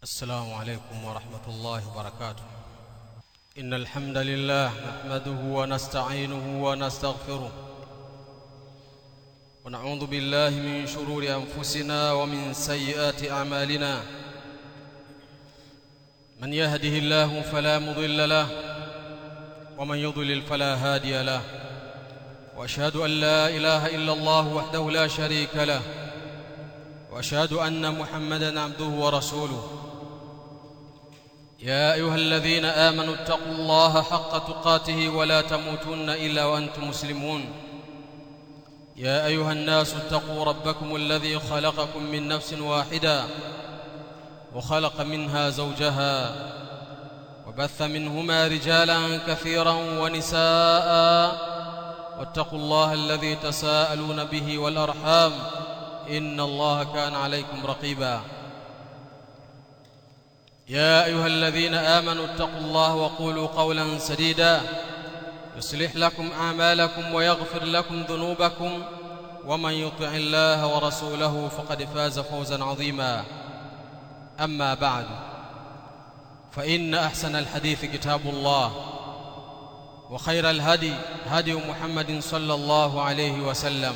السلام عليكم ورحمة الله وبركاته. إن الحمد لله نحمده ونستعينه ونستغفره ونعوذ بالله من شرور أنفسنا ومن سيئات أعمالنا. من يهده الله فلا مضل له ومن يضلل فلا هادي له، وأشهد أن لا إله إلا الله وحده لا شريك له، وأشهد أن محمدًا عبده ورسوله. يا أيها الذين آمنوا اتقوا الله حق تقاته ولا تموتن إلا وأنتم مسلمون. يا أيها الناس اتقوا ربكم الذي خلقكم من نفس واحدة وخلق منها زوجها وبث منهما رجالا كثيرا ونساء، واتقوا الله الذي تساءلون به والأرحام إن الله كان عليكم رقيبا. يا أيها الذين آمنوا اتقوا الله وقولوا قولا سديدا يصلح لكم أعمالكم ويغفر لكم ذنوبكم، ومن يطع الله ورسوله فقد فاز فوزا عظيما. أما بعد، فإن أحسن الحديث كتاب الله، وخير الهدي هدي محمد صلى الله عليه وسلم،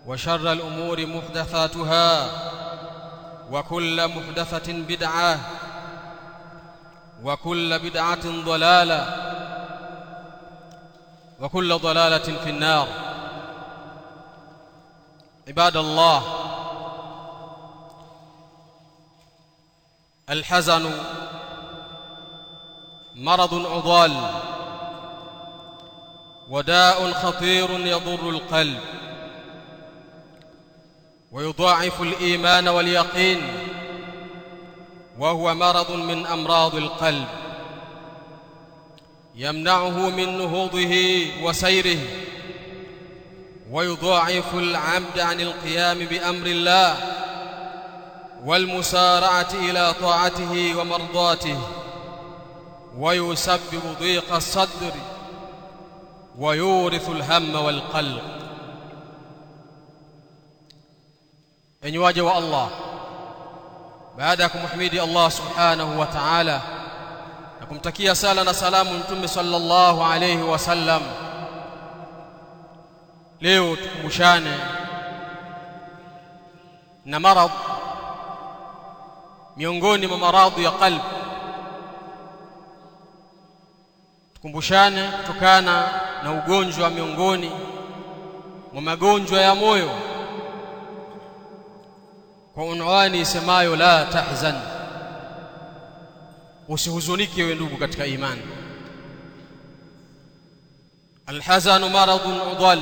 وشر الأمور محدثاتها، وكل محدثة بدعة، وكل بدعة ضلالة، وكل ضلالة في النار. عباد الله، الحزن مرض عضال وداء خطير يضر القلب ويضاعف الإيمان واليقين، وهو مرض من أمراض القلب يمنعه من نهوضه وسيره، ويضاعف العبد عن القيام بأمر الله والمسارعة إلى طاعته ومرضاته، ويسبب ضيق الصدر ويورث الهم والقلق. Enyi waja wa Allah, baada ya kumhimidi Allah subhanahu wa ta'ala na kumtakia sala na salamu Mtume sallallahu alayhi wasallam, leo tukumbushane na maradhi miongoni mwa maradhi ya qalbi. Tukumbushane kutokana na ugonjwa miongoni mwa magonjwa ya moyo kwa unwani isemayo la tahzan, usihuzunike wewe ndugu katika imani. Alhazanu maradun udhal,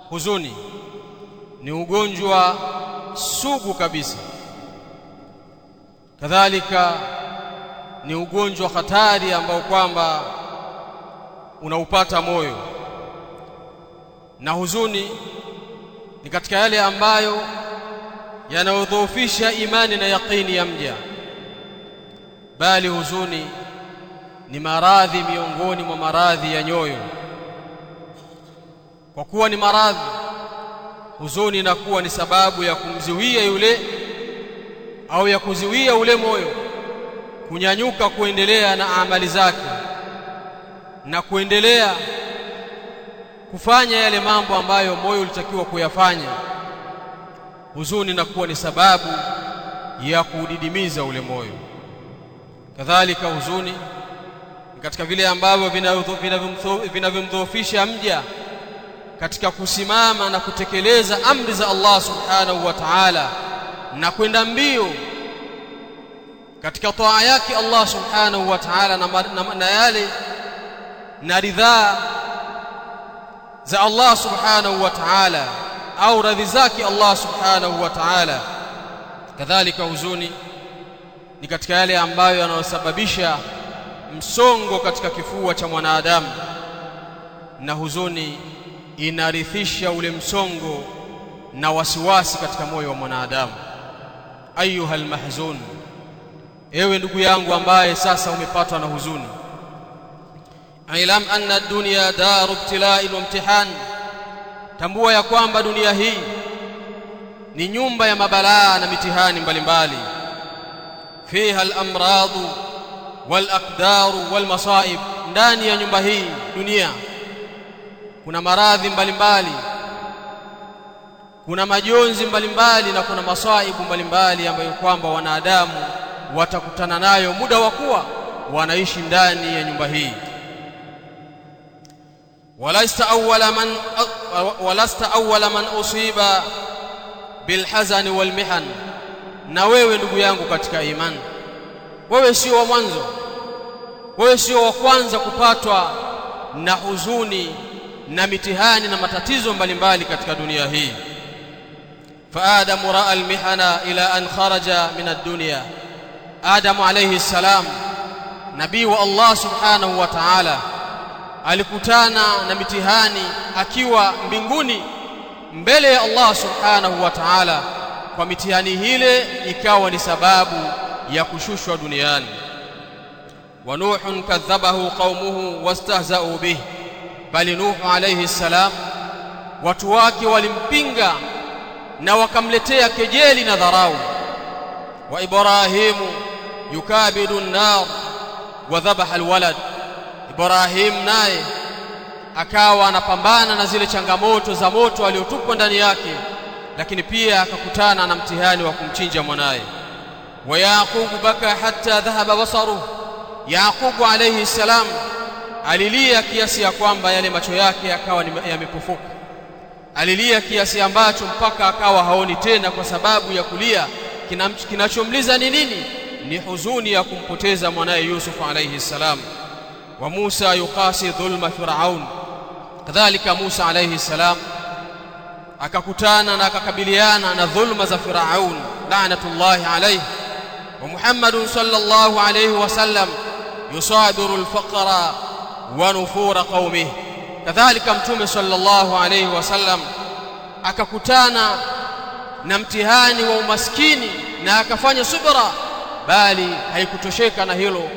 huzuni ni ugonjwa sugu kabisa, kadhalika ni ugonjwa hatari ambao kwamba unaupata moyo, na huzuni ni katika yale ambayo yanayodhoofisha imani na yaqini ya mja, bali huzuni ni maradhi miongoni mwa maradhi ya nyoyo. Kwa kuwa ni maradhi, huzuni inakuwa ni sababu ya kumziwia yule au ya kuziwia ule moyo kunyanyuka kuendelea na amali zake na kuendelea kufanya yale mambo ambayo moyo ulitakiwa kuyafanya. Huzuni inakuwa ni sababu ya kudidimiza ule moyo. Kadhalika huzuni katika vile ambavyo vinavyomdhoofisha mja katika kusimama na kutekeleza amri za Allah subhanahu wa ta'ala na kwenda mbio katika taa yake Allah subhanahu wa ta'ala na yale na ridhaa za Allah subhanahu wa ta'ala au radhi zake Allah subhanahu wa ta'ala. Kadhalika huzuni ni katika yale ambayo yanayosababisha msongo katika kifua cha mwanadamu, na huzuni inarithisha ule msongo na wasiwasi katika moyo wa mwanadamu. Ayuhal mahzun, ewe ndugu yangu ambaye sasa umepatwa na huzuni, ailam anna ad-dunya daru ibtila'in wa imtihan, tambua ya kwamba dunia hii ni nyumba ya mabalaa na mitihani mbalimbali. fiha al-amrad wal-aqdar wal-masaib. Ndani ya nyumba hii dunia kuna maradhi mbalimbali, kuna majonzi mbalimbali na kuna masaibu mbalimbali ambayo kwamba wanadamu watakutana nayo muda wa kuwa wanaishi ndani ya nyumba hii. walasta awwala man usiba bilhazan walmihan. Na wewe ndugu yangu katika imani, wewe sio wa mwanzo, wewe sio wa kwanza kupatwa na huzuni na mitihani na matatizo mbalimbali katika dunia hii. فآدم رأى المحنة إلى أن خرج من الدنيا. آدم عليه السلام nabii wa Allah subhanahu wa ta'ala alikutana na mitihani akiwa mbinguni mbele ya Allah subhanahu wa ta'ala. Kwa mitihani hile ikawa ni sababu ya kushushwa duniani. wa Nuhun kadhabahu qaumuhu wastahza'u bihi. Bali Nuhu alayhi salam watu wake walimpinga na wakamletea kejeli na dharau. wa Ibrahimu yukabidu an-nar wa dhabaha al-walad. Ibrahim naye akawa anapambana na zile changamoto za moto aliotupwa ndani yake, lakini pia akakutana na mtihani wa kumchinja mwanaye. wa Yaqubu baka hatta dhahaba basaruhu. Yaqubu alayhi salam alilia kiasi ya kwamba yale macho yake yakawa yamepofuka. Alilia kiasi ambacho mpaka akawa haoni tena, kwa sababu ya kulia kinachomliza ni nini? Ni huzuni ya kumpoteza mwanaye Yusuf alayhi salam. wa Musa yuqasi dhulma Firaun. Kadhalika Musa alayhi salam akakutana na akakabiliana na dhulma za Firaun la'natullahi alayhi. wa Muhammadun sallallahu alayhi wasallam yusadiru al-faqra wa nufura qaumihi. Kadhalika mtume sallallahu alayhi wasallam akakutana na mtihani wa umaskini na akafanya subra, bali haikutosheka na hilo,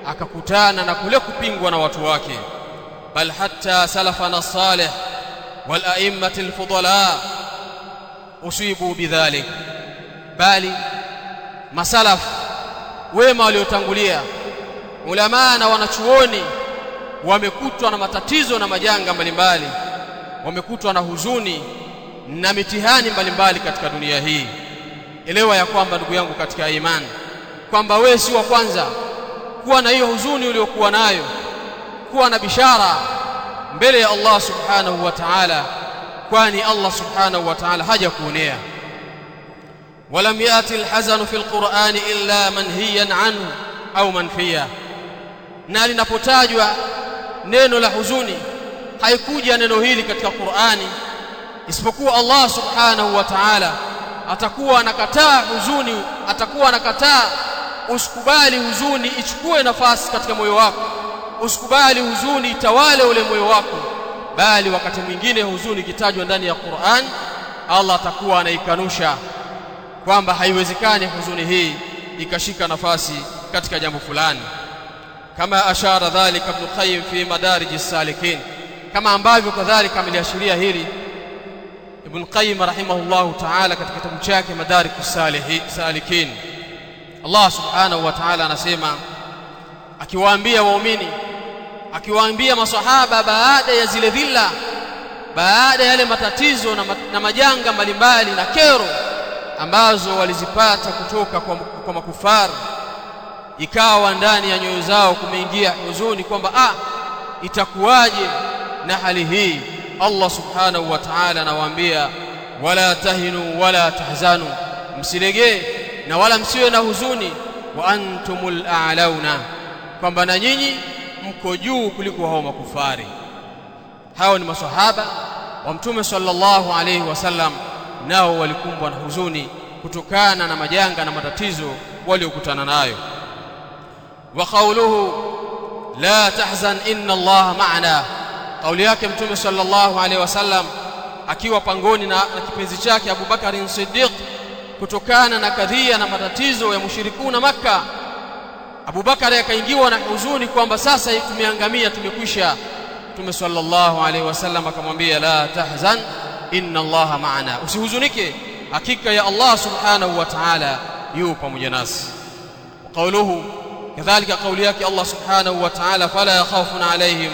akakutana na kule kupingwa na watu wake. bal hatta salafana salih wal a'immati al-fudala usibu bidhalik. Bali masalaf wema waliotangulia, ulama na wanachuoni, wamekutwa na matatizo na majanga mbalimbali, wamekutwa na huzuni na mitihani mbalimbali katika dunia hii. Elewa ya kwamba ndugu yangu katika imani, kwamba wewe si wa kwanza kuwa na hiyo huzuni uliyokuwa nayo. Kuwa na bishara mbele ya Allah subhanahu wa ta'ala, kwani Allah subhanahu wa ta'ala hajakuonea. walam yati alhazanu fi alqur'ani illa manhiyan anhu au manfiya. Na linapotajwa neno la huzuni, haikuja neno hili katika Qur'ani isipokuwa Allah subhanahu wa ta'ala atakuwa anakataa huzuni, atakuwa anakataa. Usikubali huzuni ichukue nafasi katika moyo wako, usikubali huzuni itawale ule moyo wako, bali wakati mwingine huzuni kitajwa ndani ya Qur'an, Allah atakuwa anaikanusha kwamba haiwezekani huzuni hii ikashika nafasi katika jambo fulani. Kama ashara dhalika Ibn Qayyim fi Madarij as-Salikin, kama ambavyo kadhalika ameliashiria hili Ibn Qayyim rahimahullahu ta'ala katika kitabu chake Madarij as-Salikin. Allah subhanahu wa ta'ala anasema akiwaambia waumini, akiwaambia masahaba baada ya zile dhilla, baada ya yale matatizo na majanga mbalimbali na kero ambazo walizipata kutoka kwa makufari, ikawa ndani ya nyoyo zao kumeingia huzuni kwamba itakuwaje na hali hii. Allah subhanahu wa ta'ala anawaambia wala tahinu wala tahzanu, msilegee na wala msiwe na huzuni, wa antumul a'launa, kwamba na nyinyi mko juu kuliko hao makufari. Hao ni maswahaba wa mtume sallallahu alayhi wasallam, nao walikumbwa na huzuni kutokana na majanga na matatizo waliokutana nayo. wa qawluhu la tahzan inna Allah ma'ana, kauli yake mtume sallallahu alayhi wasallam akiwa pangoni na kipenzi chake Abu Bakar Siddiq kutokana na kadhia na matatizo ya mushrikuna Makka. Abu Bakar akaingiwa na huzuni kwamba sasa tumeangamia, tumekwisha. Mtume sallallahu alayhi wasallam akamwambia la tahzan inna Allah ma'ana, usihuzunike, hakika ya Allah subhanahu wa ta'ala yu pamoja nasi. qawluhu kadhalika qawli yake Allah subhanahu wa ta'ala fala khawfun alayhim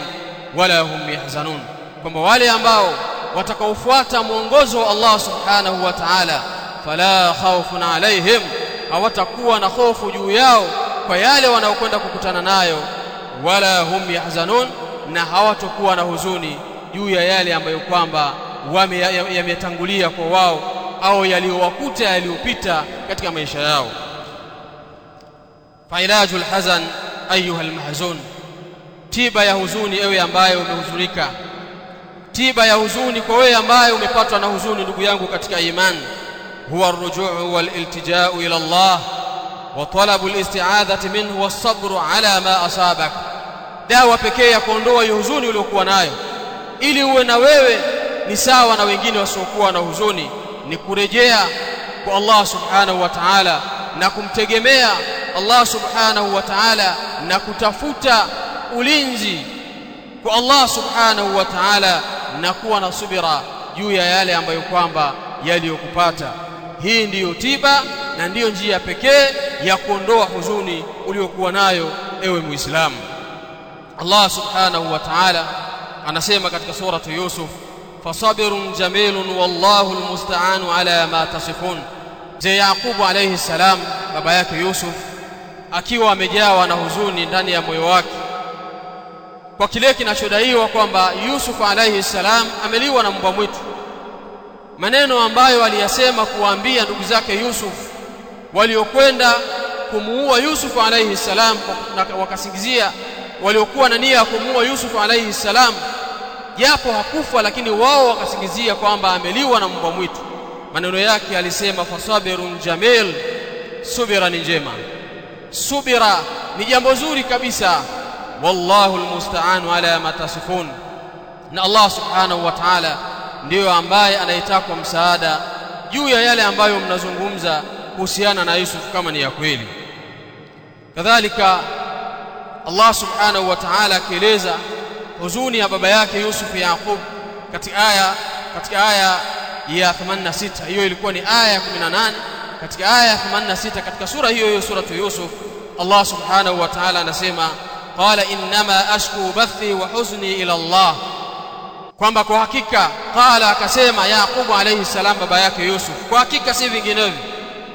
wala hum yahzanun, kwamba wale ambao watakaofuata mwongozo wa Allah subhanahu wa ta'ala fala khawfun alayhim, hawatakuwa na hofu juu yao kwa yale wanaokwenda kukutana nayo, wala hum yahzanun, na hawatakuwa na huzuni juu ya yale ambayo kwamba yametangulia kwa wao au yaliyowakuta yaliyopita katika maisha yao. Failajul hazan ayuha almahzun, tiba ya huzuni ewe ambaye umehuzunika, tiba ya huzuni kwa wewe ambaye umepatwa na huzuni ndugu yangu katika imani, huwa arrujuu waliltijau ila Allah wa talabu alisti'adhati minhu was-sabru ala ma asabak. Dawa pekee ya kuondoa hiyo huzuni uliyokuwa nayo ili uwe na wewe ni sawa na wengine wasiokuwa na huzuni ni kurejea kwa Allah subhanahu wa ta'ala na kumtegemea Allah subhanahu wa ta'ala na kutafuta ulinzi kwa Allah subhanahu wa ta'ala na kuwa na subira juu ya yale ambayo kwamba yaliyokupata. Hii ndiyo tiba na ndiyo njia pekee ya kuondoa huzuni uliyokuwa nayo ewe Muislamu. Allah subhanahu wa ta'ala anasema katika suratu Yusuf, fasabirun jamilun wallahu almusta'anu ala ma tasifun. Je, Yaqubu alayhi salam baba yake Yusuf akiwa amejawa na huzuni ndani ya moyo wake kwa kile kinachodaiwa kwamba Yusuf alayhi salam ameliwa na mbwa mwitu, maneno ambayo aliyasema kuwaambia ndugu zake Yusuf waliokwenda kumuua Yusuf alayhi salam, na wakasingizia waliokuwa na nia ya kumuua Yusuf alayhi salam japo hakufa, lakini wao wakasingizia kwamba ameliwa na mbwa mwitu. Maneno yake alisema fasabirun jamil, subira ni njema, subira ni jambo zuri kabisa, wallahu almusta'anu ala ma tasifun, na Allah subhanahu wa ta'ala ndiyo ambaye anayetaka msaada juu ya yale ambayo mnazungumza kuhusiana na Yusuf kama ni ya kweli. Kadhalika Allah subhanahu wa ta'ala akieleza huzuni ya baba yake Yusuf Yaqub katika aya ya 86, hiyo ilikuwa ni aya ya 18 katika aya ya 86 katika sura hiyo suratu Yusuf. Allah subhanahu wa ta'ala anasema qala innama ashku bathi wa huzni ila Allah, kwamba kwa hakika qala, akasema Yaqub alayhi salam baba yake Yusuf, kwa hakika si vinginevyo,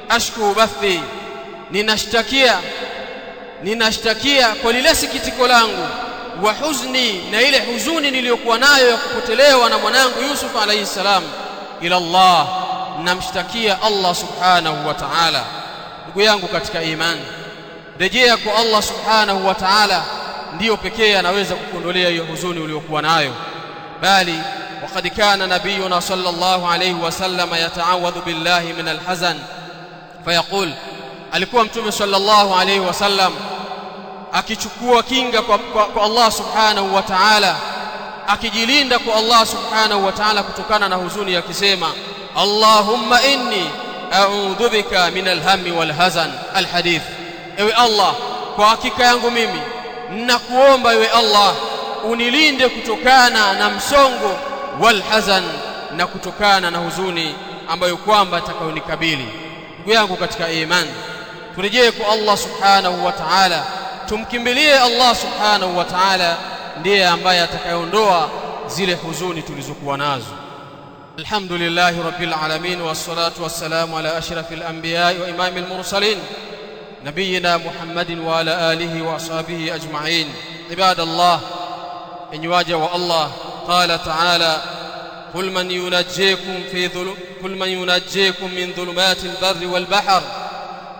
ashku bathi, ninashtakia kwa lile sikitiko langu, wa huzni, na ile huzuni niliyokuwa nayo ya kupotelewa na mwanangu Yusuf alayhi salam, ila Allah, namshtakia Allah subhanahu wa ta'ala. Ndugu yangu katika imani, rejea kwa Allah subhanahu wa ta'ala, ndiyo pekee anaweza kukuondolea hiyo huzuni uliyokuwa nayo. Bali waqad kana nabiyuna sallallahu alayhi wasallam yata'awadhu billahi min alhazan fayaqul, alikuwa mtume sallallahu alayhi wasallam akichukua kinga kwa Allah subhanahu wa ta'ala, akijilinda kwa Allah subhanahu wa ta'ala kutokana na huzuni, akisema Allahumma inni a'udhu bika min alhammi walhazan alhadith, ewe Allah, kwa hakika yangu mimi ninakuomba ewe Allah unilinde kutokana na msongo walhazan, na kutokana na huzuni ambayo kwamba atakayonikabili. Ndugu yangu katika imani, turejee kwa Allah subhanahu wa ta'ala, tumkimbilie Allah subhanahu wa ta'ala, ndiye ambaye atakayeondoa zile huzuni tulizokuwa nazo. Alhamdulillahi rabbil alamin, wassalatu wassalamu ala ashrafil anbiya'i wa imamil mursalin nabiyina Muhammadin wa ala alihi wa ashabihi ajma'in. Ibadallah, enyi waja wa Allah, qala ta'ala qul man yunajjikum min dhulumatil barri wal bahr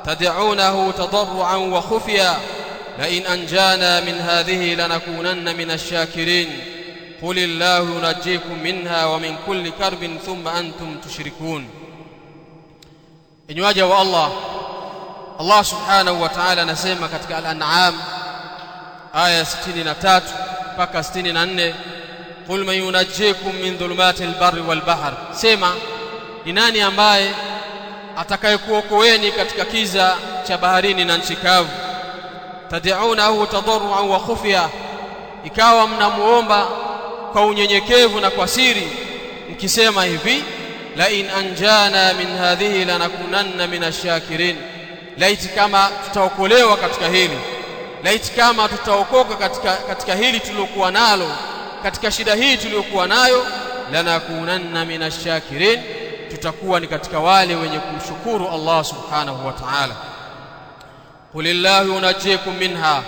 tad'unahu tadarruan wa khufya لئن أنجانا من هذه لنكونن من الشاكرين قل الله ينجيكم منها ومن كل كرب ثم أنتم تشركون. إنواجه والله الله سبحانه وتعالى نسمى katika الأنعام آية 63 mpaka 64, قل من ينجيكم من ظلمات البر والبحر, sema ni nani ambaye atakayekuokoeni katika kiza cha baharini na nchi kavu. Tad'unahu tadarruan wa khufya, ikawa mnamuomba kwa unyenyekevu na kwa siri, mkisema hivi la in anjana min hadhihi lanakunanna minash shakirin, laiti kama tutaokolewa katika hili, laiti kama tutaokoka katika hili tulilokuwa nalo, katika shida hii tuliyokuwa nayo, lanakunanna minashakirin, tutakuwa ni katika wale wenye kumshukuru Allah subhanahu wa ta'ala. Qulillahu yunajjikum minha.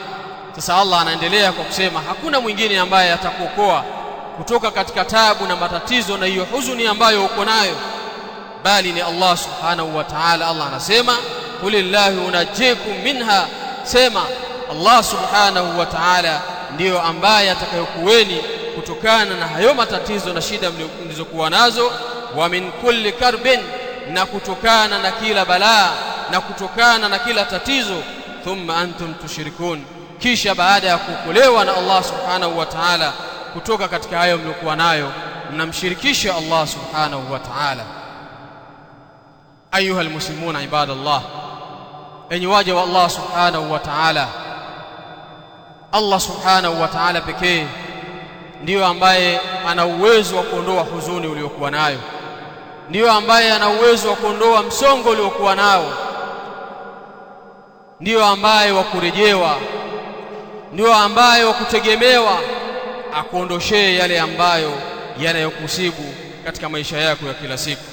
Sasa Allah anaendelea kwa kusema hakuna mwingine ambaye atakuokoa kutoka katika taabu na matatizo na hiyo huzuni ambayo uko nayo, bali ni Allah subhanahu wa ta'ala. Allah anasema qulillahu yunajjikum minha, sema Allah subhanahu wa ta'ala ndiyo ambaye atakayokuweni kutokana na hayo matatizo na shida mlizokuwa nazo, wa min kulli karbin, na kutokana na kila balaa na kutokana na kila tatizo, thumma antum tushrikun, kisha baada ya kuokolewa na Allah subhanahu wa ta'ala kutoka katika hayo mliokuwa nayo mnamshirikisha Allah subhanahu wa ta'ala. Ayuha almuslimuna ibadallah, enyi waja wa Allah subhanahu wa ta'ala, Allah subhanahu wa ta'ala pekee ndiyo ambaye ana uwezo wa kuondoa huzuni uliokuwa nayo, ndiyo ambaye ana uwezo wa kuondoa msongo uliokuwa nao, ndiyo ambaye wa kurejewa, ndiyo ambaye wa kutegemewa akuondoshee yale ambayo yanayokusibu katika maisha yako ya kila siku.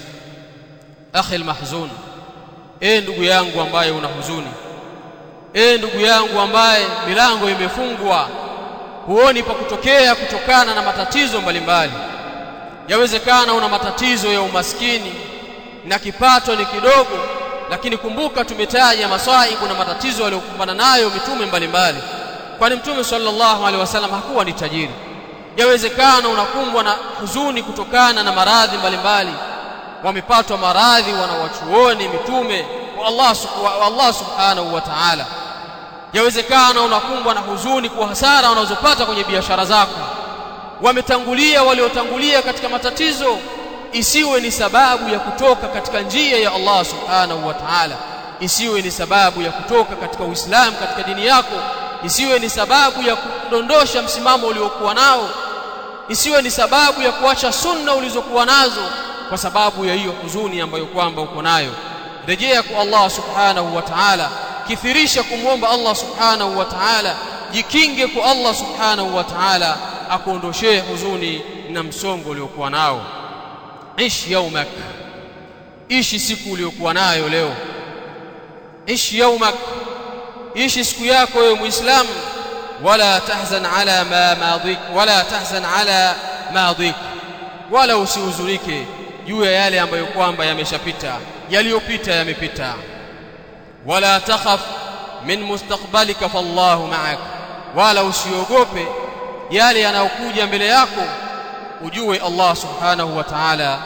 Akhi almahzun, ndugu yangu ambaye una huzuni, ndugu yangu ambaye milango imefungwa, huoni pa kutokea kutokana na matatizo mbalimbali. Yawezekana una matatizo ya umaskini na kipato ni kidogo, lakini kumbuka tumetaja masaibu na matatizo aliyokumbana nayo mitume mbalimbali, kwani Mtume sallallahu alaihi wasallam hakuwa ni tajiri. Yawezekana unakumbwa na huzuni kutokana na maradhi mbalimbali, wamepatwa maradhi wanawachuoni mitume wa Allah subhanahu wa ta'ala. Yawezekana unakumbwa na huzuni kwa hasara wanazopata kwenye biashara zako, wametangulia waliotangulia katika matatizo, isiwe ni sababu ya kutoka katika njia ya Allah subhanahu wa ta'ala, isiwe ni sababu ya kutoka katika Uislamu, katika dini yako, isiwe ni sababu ya kudondosha msimamo uliokuwa nao, isiwe ni sababu ya kuacha sunna ulizokuwa nazo kwa sababu ya hiyo huzuni ambayo kwamba uko nayo. Rejea kwa Allah subhanahu wa ta'ala, kithirisha kumwomba Allah subhanahu wa ta'ala, jikinge kwa Allah subhanahu wa ta'ala akuondoshee huzuni na msongo uliokuwa nao. Ishi yaumak, ishi siku uliokuwa nayo leo. Ishi yaumak, ishi siku yako wewe Muislamu. Wala tahzan ala ma madik, wala tahzan ala madik, wala usihuzunike juu ya yale ambayo kwamba yameshapita, yaliyopita yamepita. Wala takhaf min mustaqbalika fallahu ma'ak, wala usiogope yale yanayokuja mbele yako, ujue Allah subhanahu wa ta'ala